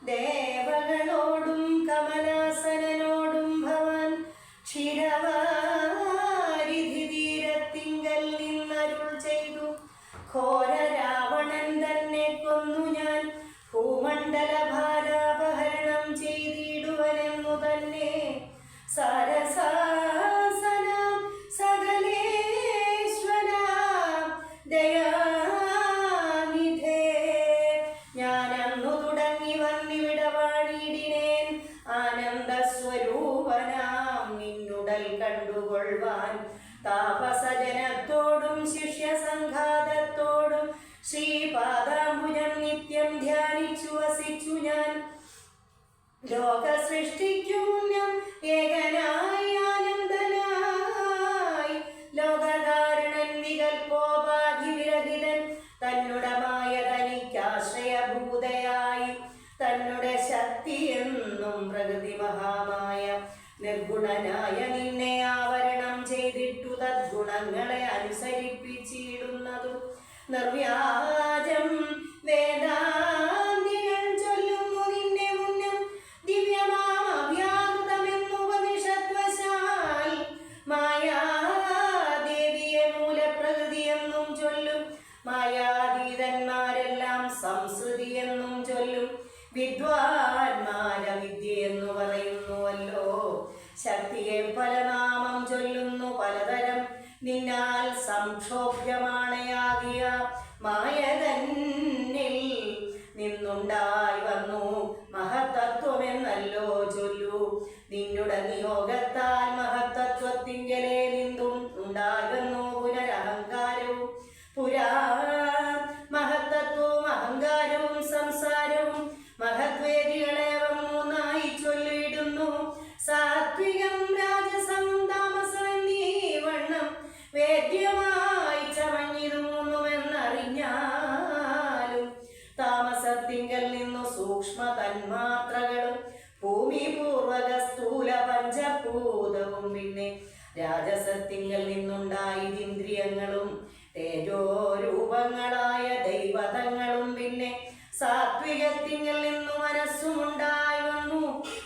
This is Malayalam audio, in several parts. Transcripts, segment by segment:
ദേവകളോടും കമലാസനോടും ഭവാൻ ക്ഷീരവാരിധി തീരത്തിങ്കൽ നിന്നരുൾ ചെയ്തു. ഘോര രാവണൻ തന്നെ കൊന്നു ഞാൻ ഭൂമണ്ഡല ഭാരാപഹരണം ചെയ്തിടുവനെന്നു തന്നെ. സാരസാസനാം സകലേശ്വരാം ദയാനിധേ ഞാനന്നു തുടങ്ങി വന്നിവിടവാണിടിനേൻ. ആനന്ദസ്വരൂപനാം നിന്നുടൽ കണ്ടുകൊള്ളുവാൻ താപസജനത്തോടും ശിഷ്യസംഘാതത്തോടും ശ്രീപാദാംബുജം നിത്യം ധ്യാനിച്ചു വസിച്ചു ഞാൻ. ലോകസൃഷ്ടിക്കു മുന്നം ഏകനായി ആനന്ദനായി ലോകകാരണൻ വികൽപ്പോപാധിവിരഹിതൻ തന്നുടമായ തനിക്കാശ്രയഭൂതയായി തന്നുടെ ശക്തി എന്നും പ്രകൃതി മഹാമായ നിർഗുണനായ നിന്നെ ആവരണം ചെയ്തിട്ടു തദ്ഗുണങ്ങളെ അനുസരിപ്പിച്ചിടുന്നതു നിർവ്യാജം. വേദാന്തികൾ ചൊല്ലുന്നു നിന്നെ മുന്നം ദിവ്യമാം അവ്യാകൃതമെന്നുപനിഷദ്വശാൽ മായാദേവിയെ മൂലപ്രകൃതിയെന്നും ചൊല്ലും. മായാതീതന്മാരെല്ലാം സംസ്കൃതി എന്നും ചൊല്ലും. വിദ്വാൻമാര വിദ്യയെന്നു പറയുന്നുവല്ലോ. ശക്തിയെ പല നാമം ചൊല്ലുന്നു പലതരം. നിന്നാൽ സംക്ഷോഭ്യമാണയാകിയ മായ തന്നിൽ നിന്നുണ്ടായി വന്നു മഹത്തത്വമെന്നല്ലോ ചൊല്ലു. നിന്നുടെ നിയോഗത്താൽ മഹത്തത്വത്തിങ്കലേ നിന്നും ഉണ്ടായി വന്നു പുനരഹങ്കാരവും. പുരാ മഹത്തത്വവും അഹങ്കാരവും സംസാരവും മഹത്വേദികളേവം മൂന്നായി ചൊല്ലിയിടുന്നു. സാത്വികം രാജസം താമസം എന്നീ വണ്ണം വേദ്യമായി ചമഞ്ഞിതു മൂന്നുമെന്നറിഞ്ഞാലും താമസത്തിങ്കൽ നിന്നു സൂക്ഷ്മ തന്മാത്രകളും ഭൂമി പൂർവക സ്ഥൂല പഞ്ചഭൂതവും പിന്നെ രാജസത്തിങ്കൽ നിന്നുണ്ടായി ഇന്ദ്രിയങ്ങളും തേജോരൂപങ്ങളായ ദൈവതങ്ങളും പിന്നെ സാത്വികത്തിങ്കൽ നിന്നു മനസ്സുമുണ്ടായി വന്നു.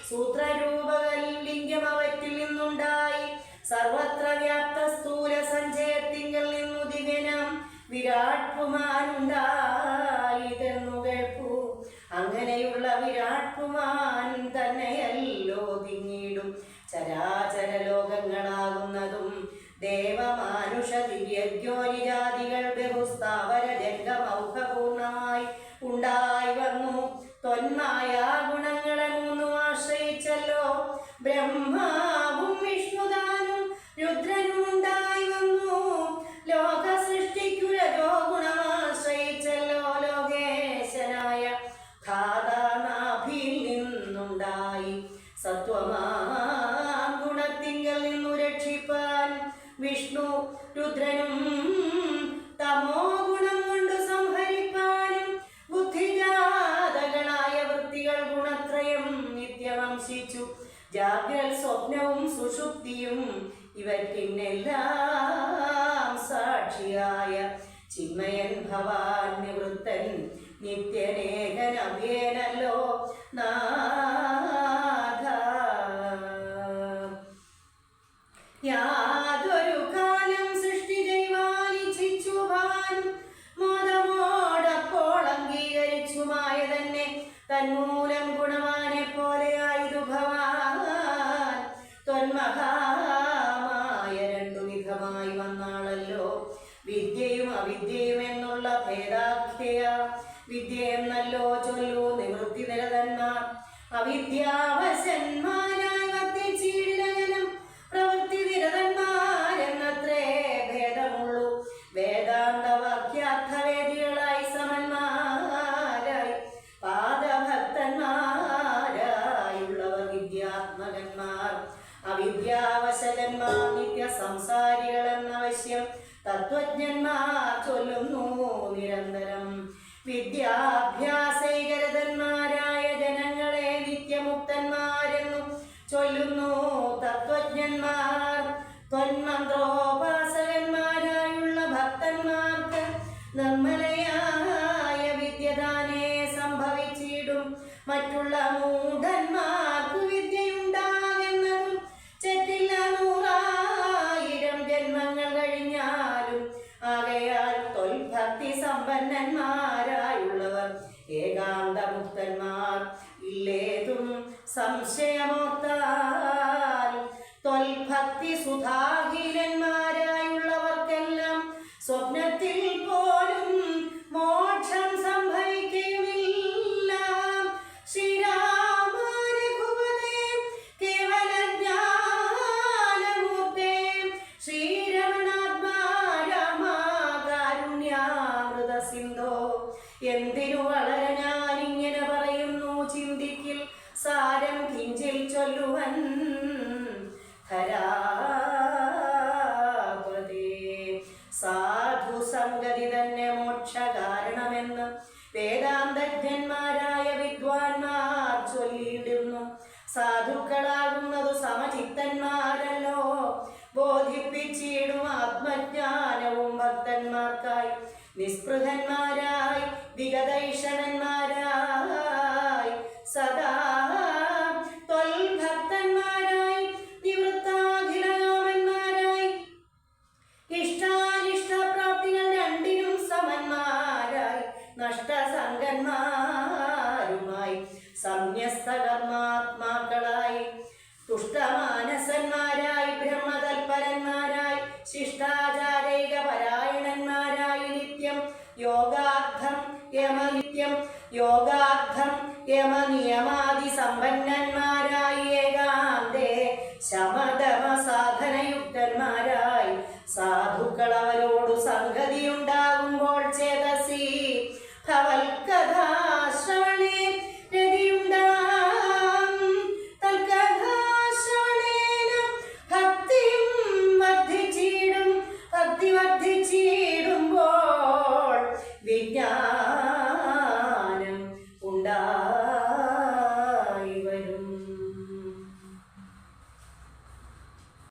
സൂത്രരൂപകലിംഗം അവറ്റിൽ നിന്നുണ്ടായി. സർവത്ര വ്യാപ്ത സ്ഥൂല സഞ്ചയത്തിങ്കൽ നിന്നു ദിവ്യനാം വിരാട് പുമാനുണ്ടായിതെന്നു കേൾപ്പു. അങ്ങനെയുള്ള വിരാട് പുമാൻ തന്നെയല്ലോ തിങ്ങിടും ചരാചര ലോകങ്ങളാകുന്നതും. ദേവമാനുഷ ദിവ്യജ്ഞോനിജാതികൾ ബഹുസ്ഥാവര ജംഗമൗഖപൂർണമായി ഉണ്ടായി വന്നു. തൊന്മായ ഗുണങ്ങളെ മൂന്നും ആശ്രയിച്ചല്ലോ ബ്രഹ്മാവും വിഷ്ണുദാനും രുദ്രനും ഉണ്ടായി വന്നു. ലോക സൃഷ്ടിക്കു രജോ ഗുണമാശ്രയിച്ചല്ലോ ലോകേശനായ ഖാദാനാഭിയിൽ നിന്നുണ്ടായി. സത്വമാം ഗുണത്തിങ്കൽ നിന്നു രക്ഷിപ്പാൻ വിഷ്ണു രുദ്രനും തമോ ഗുണം കൊണ്ട് സംഹരിപ്പാനും ബുദ്ധിജാതകളായ വൃത്തികൾ ഗുണത്രയം നിത്യമംശിച്ചു. ജാഗ്രൽ സ്വപ്നവും സുഷുപ്തിയും ഇവയ്ക്കിന്നെല്ലാം സാക്ഷിയായ ചിന്മയൻ ഭവാൻ നിവൃത്തൻ നിത്യനേകനവ്യേനല്ലോ നാഥ. യാതൊരു കാലം സൃഷ്ടി ജൈവാനിച്ഛിച്ചു ഭവാൻ മോദമോടപ്പോൾ അംഗീകരിച്ചു മായ തന്നെ തന്മൂലം ഗുണവാനെ പോലെയായതു ഭവാൻ. ത്വന്മഹാമായ രണ്ടു വിധമായി വന്നാളല്ലോ വിദ്യയും അവിദ്യയും എന്നുള്ള ഭേദാഖ്യ. വിദ്യ എന്നല്ലോ ചൊല്ലു നിവൃത്തി നിരതന്മാർ. അവിദ്യാവശന്മാരായി വർത്തിച്ചിടിലകനം പ്രവൃത്തി നിരതന്മാരെന്നത്രേ ഭേദമുള്ളൂ. വേദാന്തവാക്യാർത്ഥവേദികളായി സമന്മാരായി പാദഭക്തന്മാരായുള്ളവർ വിദ്യാത്മകന്മാർ. അവിദ്യാവശകന്മാർ നിത്യ സംസാരികളെന്നവശ്യം തത്വജ്ഞന്മാർ ചൊല്ലുന്നു നിരന്തരം. വിദ്യാഭ്യാസൈകരതന്മാരായ ജനങ്ങളെ നിത്യമുക്തന്മാരെന്നു ചൊല്ലുന്നു തത്വജ്ഞന്മാർ. ത്വന്മന്ത്രോപാസകന്മാരായുള്ള ഭക്തന്മാർക്ക് നിർമ്മലയായ വിദ്യദാനേ സംഭവിച്ചിടും. മറ്റുള്ള മൂഢന്മാർക്കു വിദ്യയുണ്ടാകുന്നതും ചെറ്റില്ല 100,000 ജന്മങ്ങൾ കഴിഞ്ഞാലും. ആകയാൽ തൊൽഭക്തി സമ്പന്നന്മാരായുള്ളവർ ഏകാന്തമുക്തന്മാർ ഇല്ലേതും സംശയമോർത്താൽ. തൊൽഭക്തി സുധാഹീനന്മാരായുള്ളവർക്കെല്ലാം സ്വപ്നത്തിൽ പോലും മോക്ഷം സംഭവിക്കുകയുമില്ല. ശ്രീരാമരഘുപതേ കേവലജ്ഞാനമൂർത്തേ ശ്രീരമണാത്മാ രാമ കാരുണ്യാമൃത സിന്ധോ. എന്തിനു വളരെ ഞാനിങ്ങനെ പറയുന്നു ചിന്തിക്കിൽ സാരം കിഞ്ചിൽ ചൊല്ലുവൻ ധരാപതേ. സാധു സംഗതി തന്നെ മോക്ഷകാരണമെന്ന് വേദാന്തജ്ഞന്മാരായ വിദ്വാൻമാർ ചൊല്ലിയിടുന്നു. സാധുക്കളാകുന്നതു സമചിത്തന്മാരല്ലോ. ബോധിപ്പിച്ചിടും ആത്മജ്ഞാനവും ഭക്തന്മാർക്കായി. നിസ്പൃഹന്മാരായി വിഗതൈഷണന്മാരായി സദാ തൊൽഭക്തന്മാരായി നിവൃത്താഖിലകാമന്മാരായി ഇഷ്ടാനിഷ്ടപ്രാപ്തികൾ രണ്ടിനും സമന്മാരായി നഷ്ടസംഗന്മാരുമായി സംന്യസ്തകർമാത്മാക്കളായി തുഷ്ടമാനസന്മാരായി ബ്രഹ്മതൽപരന്മാരായി ശിഷ്ടാചാരൈക പരായണന്മാരായി നിത്യം യോഗാർത്ഥം യമനിയമാദി സമ്പന്നന്മാരായി ഏകാന്തേ ശമതമ സാധനയുക്തന്മാരായി സാധുക്കളവരോ